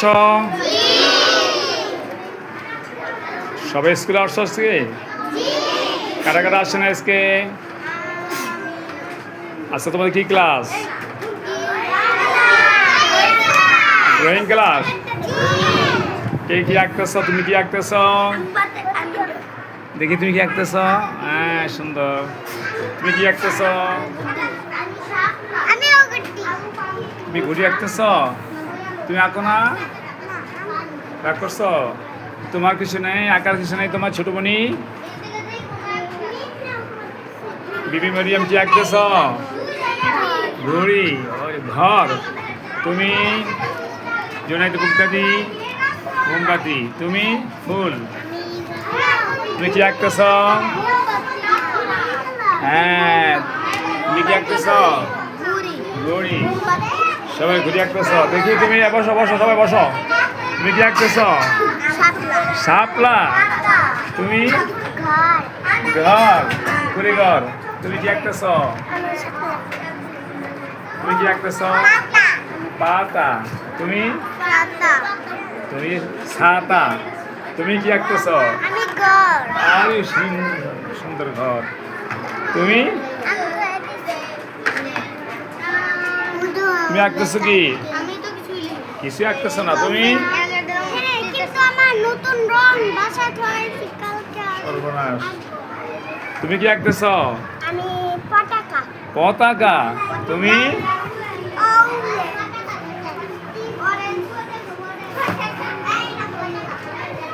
আসছো? সবাই স্কুলে আসছো আজকে? কারা কারা আসছে না আজকে? আচ্ছা, তোমাদের কি ক্লাস? Drawing class. কে কি আঁকতেছ? তুমি কি আঁকতেছ? দেখি তুমি কি আঁকতেছ? হ্যাঁ, সুন্দর। তুমি কি আঁকতেছ? তুমি ঘুড়ি আঁকতেছ? তুমি আঁকো না? রাগ করছো? তোমার কিছু নেই, আঁকার কিছু নেই তোমার ছোট বোনি? বিবি মরিয়ম কি আঁকতেছ? ঘুড়ি, ঘর। তুমি জোনাইদ বুকদাদি মোমবাতি। তুমি ফুল। তুমি কি আঁকতেছ? হ্যাঁ, তুমি কি আঁকতেছ? ঘুড়ি। সবাই ঘুড়ি আঁকতেছ। দেখি তুমি বসো বসো, সবাই বসো। তুমি কি আঁকতেছ? শাপলা। তুমি ঘর, ঘুড়ি ঘর। তুমি কি আঁকতেছ? তুমি কি আঁকতেছ? পাতা। তুমি তুমি ছাতা। তুমি কি আঁকতেছ? আরে সুন্দর ঘর। তুমি তুমি আঁকতেছো কি? কিছু আঁকতেছো না তুমি? সর্বনাশ। তুমি কি আঁকতেছ? পতাকা। তুমি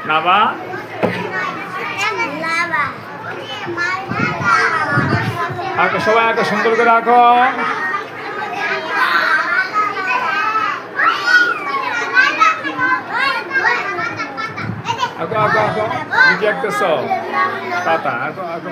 নাবা। আঁকো সবাই, আঁকো সুন্দর করে আঁকো। আঁকো আঁকো আঁকো। তুমি কি আঁকতেছ? পাতা। আঁকো আঁকো।